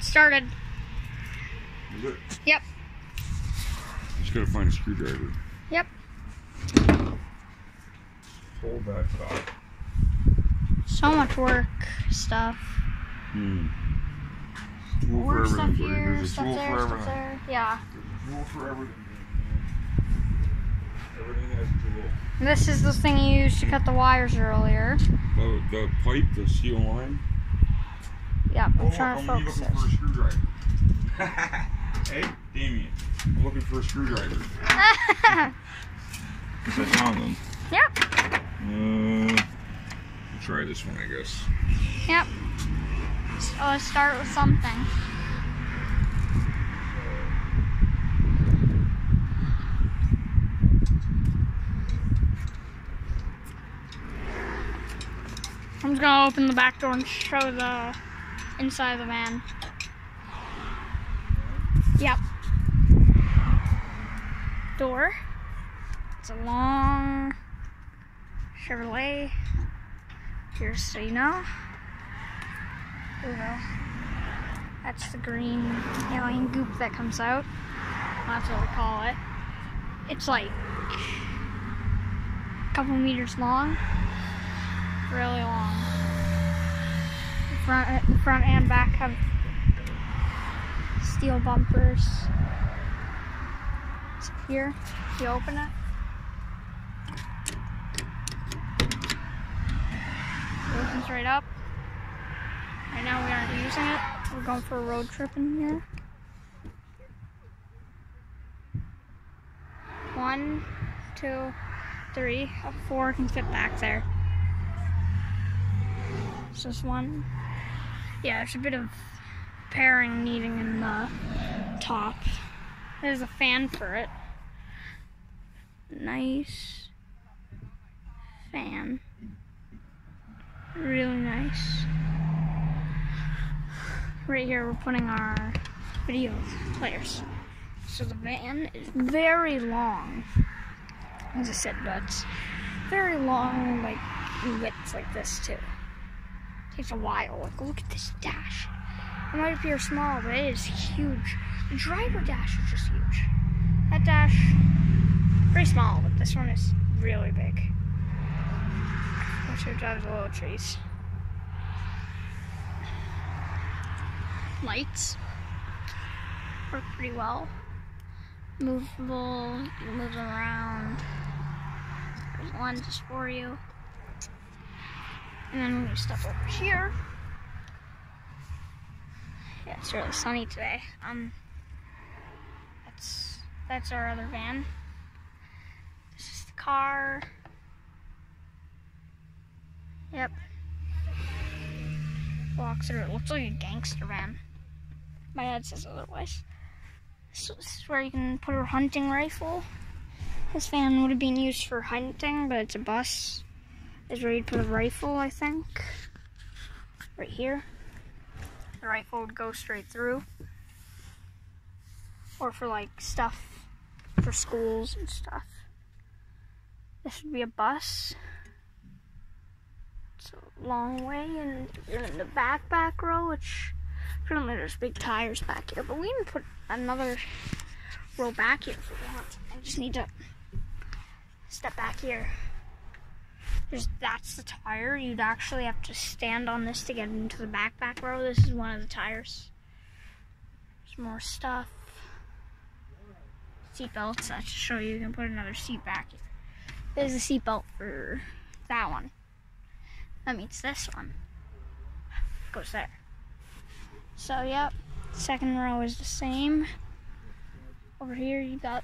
Started. Is it? Yep. Just gotta find a screwdriver. Yep. Hold that top. So much work stuff. Tool Work for stuff everything, buddy. here, There's a stuff tool there, for stuff everything. there. Yeah. There's a tool for everything. Everything has a tool. This is the thing you used to cut the wires earlier. The pipe, the steel line. Yep, I'm trying to focus looking for a this. screwdriver. Hey, Damian. I'm looking for a screwdriver. Because I found them. Yep. We'll try this one, I guess. Yep. So let's start with something. I'm just gonna open the back door and show the inside of the van. Yep. Door. It's a long Chevrolet. Here's so you know. Beauville. That's the green alien goop that comes out. That's what we call it. It's like a couple meters long. Really long. The front and back have steel bumpers. So here, if you open it, it opens right up. Right now we aren't using it. We're going for a road trip in here. 1, 2, 3, 4 can fit back there. It's just one. Yeah, there's a bit of repairing needing in the top. There's a fan for it. Nice fan. Really nice. Right here we're putting our video players. So the van is very long. As I said, but it's very long, like width like this too. Takes a while. Like, look at this dash. It might appear small, but it is huge. The driver dash is just huge. That dash, pretty small, but this one is really big. Which drives the little trees. Lights work pretty well. Movable, you can move them around. There's lenses for you. And then when we step over here, yeah, it's really sunny today. That's our other van. This is the car. Yep. Walks through. It looks like a gangster van. My dad says otherwise. So this is where you can put a hunting rifle. This van would have been used for hunting, but it's a bus. Is where you'd put a rifle, I think. Right here. The rifle would go straight through. Or for like stuff for schools and stuff. This would be a bus. It's a long way, and you're in the back row, which apparently there's big tires back here. But we can put another row back here if we want. I just need to step back here. That's the tire. You'd actually have to stand on this to get into the back row. This is one of the tires. There's more stuff. Seat belts. That should show you can put another seat back here. There's a seat belt for that one. That means this one goes there. So yep, second row is the same. Over here you got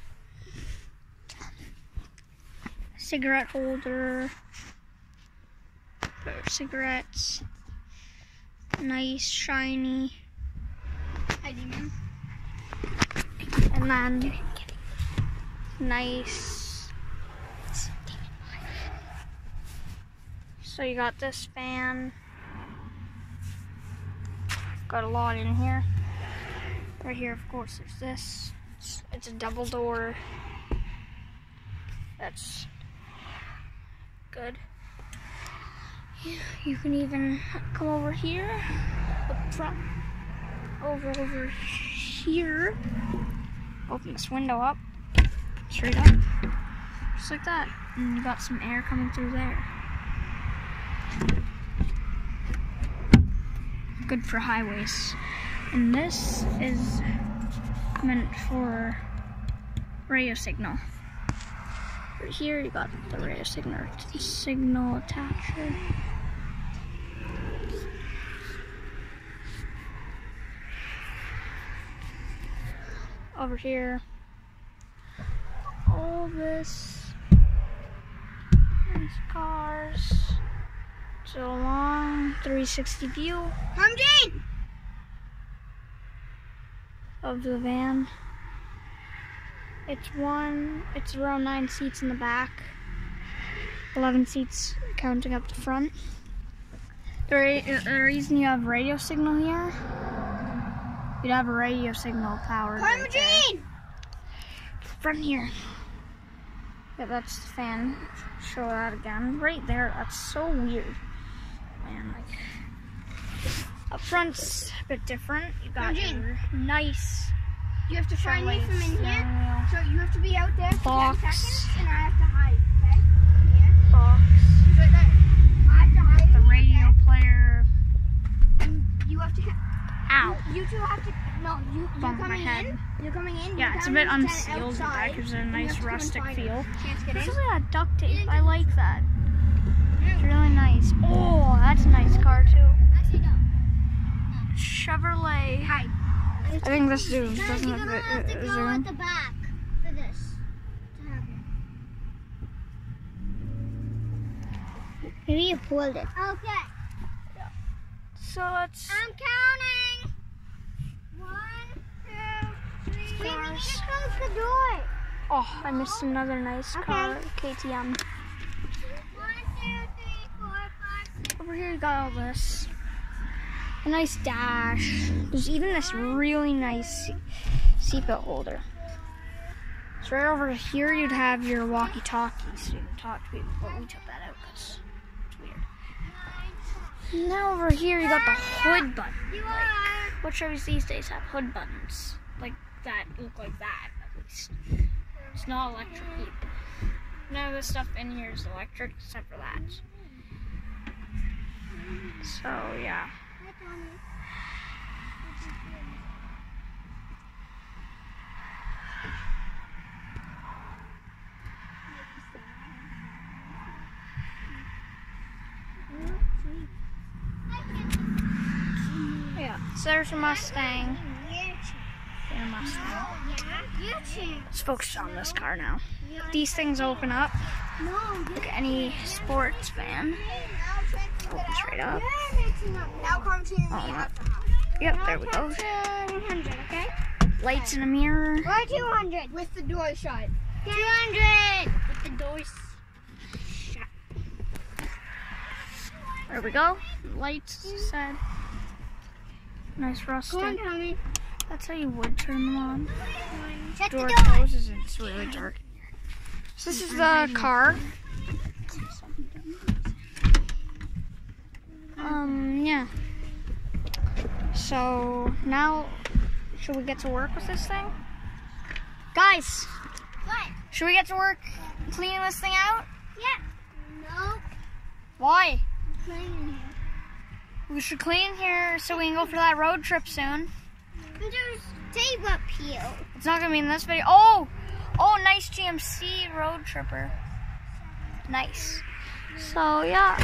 a cigarette holder. For cigarettes. Nice, shiny. Hi, Damian. And then nice. So you got this fan. Got a lot in here. Right here, of course, there's this. It's a double door. That's good. You can even come over here up front. over here. Open this window up, straight up, just like that. And you got some air coming through there. Good for highways. And this is meant for radio signal. Right here you got the radio signal attacher. Over here, all this nice cars. It's a long 360 view of the van. It's around 9 seats in the back, 11 seats counting up the front. The reason you have radio signal here, you'd have a radio signal powered right there. Front here. Yeah, that's the fan. Show that again. Right there, that's so weird. Man, like, up front's a bit different. You got your nice. You have to find me from in here. Wheel. So you have to be out there for Box. 10 seconds, and I have to hide, okay? Yeah. Box. He's right there. I have to hide. The radio player. And you have to. Ow. You two have to. No, you're Bumped my coming head. in. You're coming in. Yeah, you're it's a bit counting to 10 unsealed. The outside, back is a and you nice have to go and rustic find feel. it. Chance, get This in. is like duct tape. I like that. It's really nice. Oh, that's a nice car too. Actually, no. Chevrolet. Hi. I think this zooms, Guys, doesn't you're it? gonna have to go Zoom. at the back for this to happen. Maybe you pulled it. Okay. So it's I'm counting. 1, 2, 3. Wait, we need to close the door. oh, I missed another nice car, KTM. 1, 2, 3, 4, 5, 6. Over here you got all this. A nice dash. There's even this really nice seatbelt holder. So right over here you'd have your walkie-talkie so you can talk to people, but we took that out because it's weird. Now over here you got the hood button. You Like, are. what Chevys these days have hood buttons like that, look like that at least. It's not electric either. None of the stuff in here is electric except for that. So yeah. Yeah, so there's a Mustang. And a Mustang. Let's focus on this car now. These things open up like any sports van. Opens right up. Oh, no. Yep, there we go. 100, okay? Lights in a mirror. Or 200 with the door shut. 200 with the doors shut. There we go. Lights said. Nice rustic. That's how you would turn them on. Shut Door the door. closes and it's really dark in here. So this is the car. Yeah. So now, should we get to work with this thing? Guys, What? should we get to work cleaning this thing out? Yeah. No. Why? Cleaning here. We should clean here so we can go for that road trip soon. But there's tape up here. It's not gonna be in this video. Oh, nice GMC road tripper. Nice. So yeah,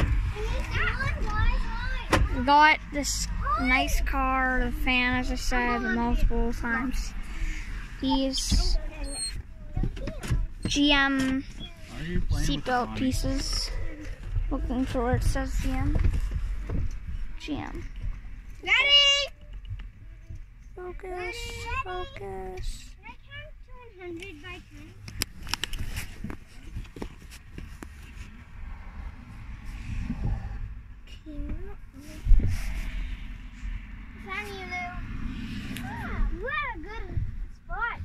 we got this nice car, the fan, as I said multiple times. These GM seatbelt pieces. Looking for where it says GM. GM. Ready? Focus. Focus. Can I count to 100 by 10? Found you, Lou. Ah, what a good spot.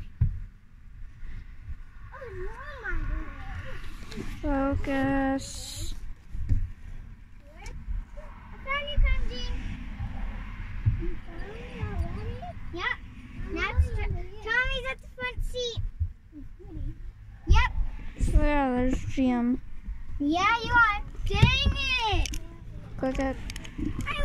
Oh, no, my goodness. Focus. I found you, Kanji. You found me already? Yep. Next, Tommy's at the front seat. Yep. So yeah, there's GM. Yeah, you are. Dang it. Click it.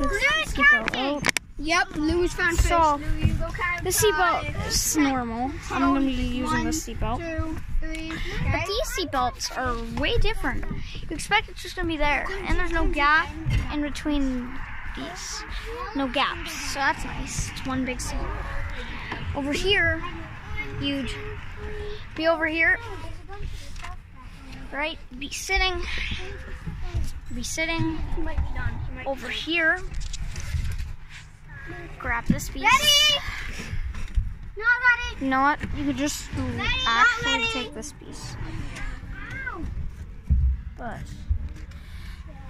Lewis Seatbelt out. Yep, Lewis found fish. So, Louis, go count the seatbelt is normal. I'm going to be using the seatbelt. 2, 3. But these seatbelts are way different. You expect it's just going to be there. And there's no gap in between these. No gaps. So that's nice. It's one big seat. Over here, huge. Be over here. Right? Be sitting. Be sitting. Over here. Grab this piece. Ready? Not ready. You know what? You could just actually take this piece. But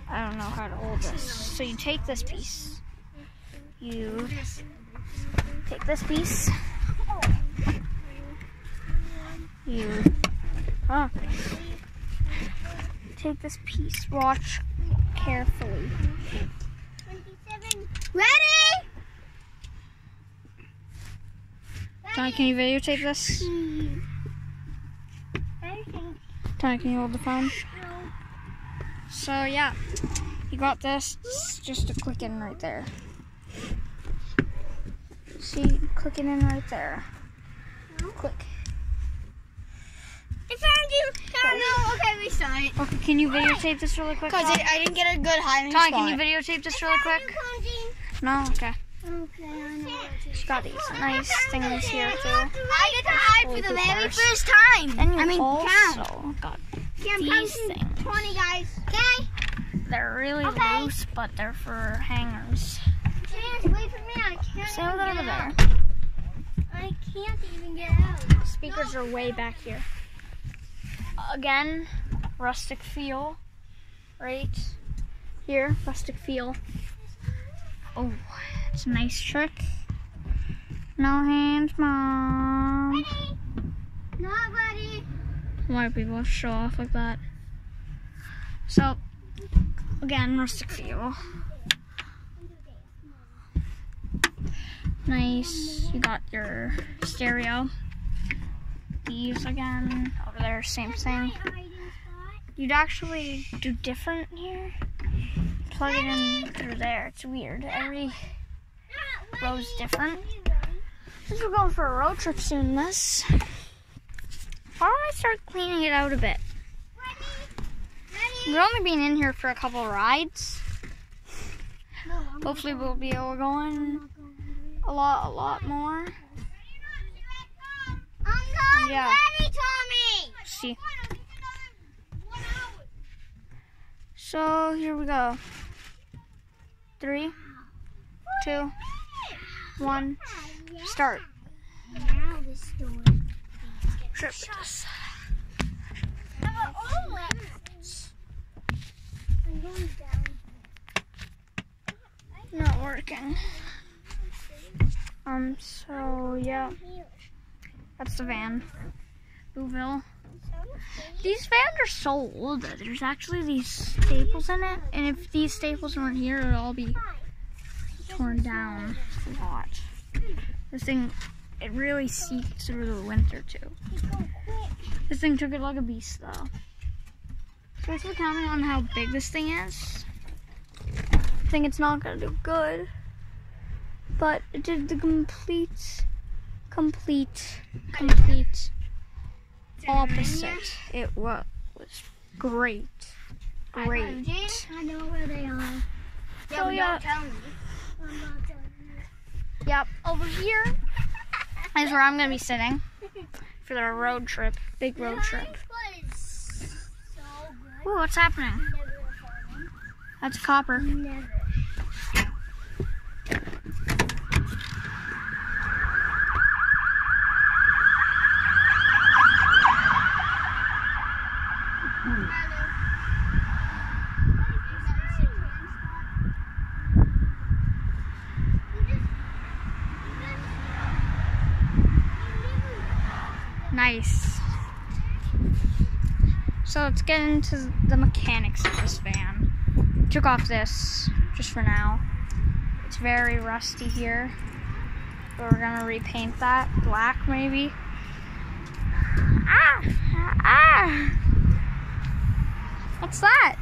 I don't know how to hold this. So you take this piece. You take this piece. You take this piece. Watch carefully. 27. Ready? Tony, can you videotape this? Tony, can you hold the phone? So yeah, you got this. It's just a click in right there. See, click it in right there. Click. I found you. No, okay, restart it. Okay, can you videotape this really quick? Because I didn't get a good hiding Tony, spot. can you videotape this really quick? No? Okay. Okay, I know. She's got these nice things here too. I get to hide for the very first time. Then you I mean, also count. got Okay, I'm these counting things. 20, guys. Okay? They're really Okay. loose, but they're for hangers. Chance, wait for me. I can't Stay even over get there. out. I can't even get out. Speakers are way back here. Again, rustic feel. Right here, rustic feel. Oh, it's a nice trick. No hands, Mom. Ready? Not ready. Why do people show off like that? So, again, rustic feel. Nice. You got your stereo. These again. Over there, same thing. You'd actually do different here. Plug it in through there. It's weird. Every row's different. Since we're going for a road trip soon, this. Why don't I start cleaning it out a bit? We've only been in here for a couple rides. Hopefully we'll be able to go in a lot more. I'm not Yeah. ready, Tommy. See. So here we go. 3, 2, 1, start. Now the story. Trip with us. I'm going down. Not working. So yeah, that's the van. Beauville. These vans are so old that there's actually these staples in it, and if these staples weren't here, it would all be torn down a lot. This thing, it really seeped through the winter too. This thing took it like a beast though. So if we're counting on how big this thing is, I think it's not gonna do good. But it did the complete opposite. It was great. Great. I know where they are. So yeah. Tell me. I'm not telling you. Yep, over here is where I'm gonna be sitting for the road trip, big road trip. Ooh, what's happening? That's copper. Never. Nice. So let's get into the mechanics of this van. Took off this just for now. It's very rusty here. But we're gonna repaint that black, maybe. Ah! What's that?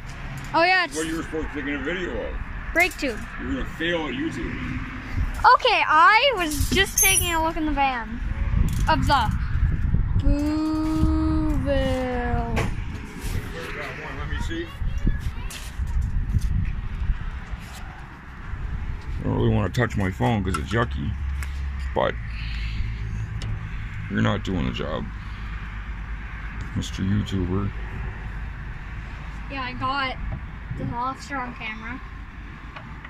Oh yeah, it's What you were supposed to take a video of. brake tube. You're gonna fail at YouTube. Okay, I was just taking a look in the van of the beauville. Let me see. I don't really want to touch my phone because it's yucky, but you're not doing the job, Mr. YouTuber. Yeah, I got the Strong camera.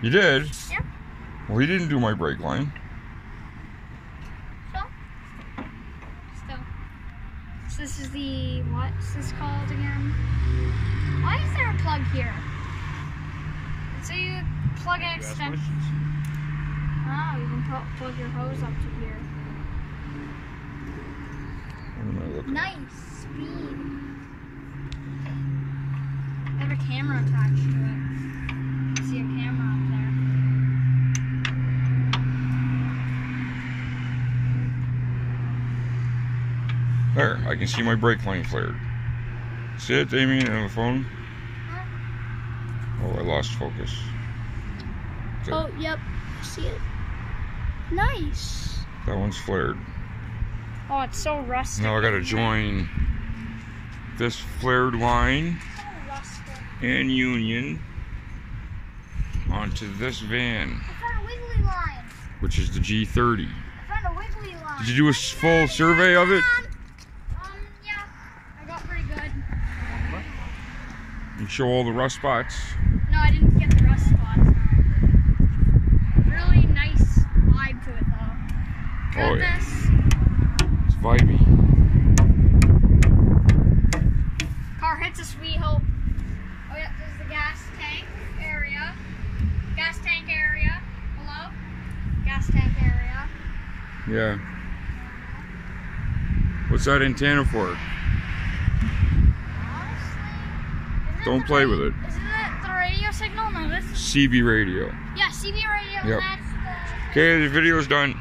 You did? Yep. Well, he didn't do my brake line. Still. So this is the, what's this called again? Why is there a plug here? So you plug an extension. Oh, you can plug your hose up to here. Nice speed. I have a camera attached to it. I see a camera up there. There, I can see my brake line flared. See it, Damian, on the phone? Huh? Oh, I lost focus. There. Oh, yep. See it. Nice. That one's flared. Oh, it's so rusty. Now I gotta join this flared line So rusty. and union onto this van, I found a wiggly line. which is the G30. I found a wiggly line. Did you do a full survey of it? Yeah. I got pretty good. You show all the rust spots? No, I didn't get the rust spots. No. Really nice vibe to it, though. Oh, yeah. Goodness. It's vibey. Car hits us, we hope. Oh yeah, this is the gas tank area. Gas tank area. Hello? Gas tank area. Yeah. What's that antenna for? Honestly, Don't play with it. Isn't it the radio signal? No, this is... CB radio. Yeah, CB radio. Yep. That's the... Okay, the video's done.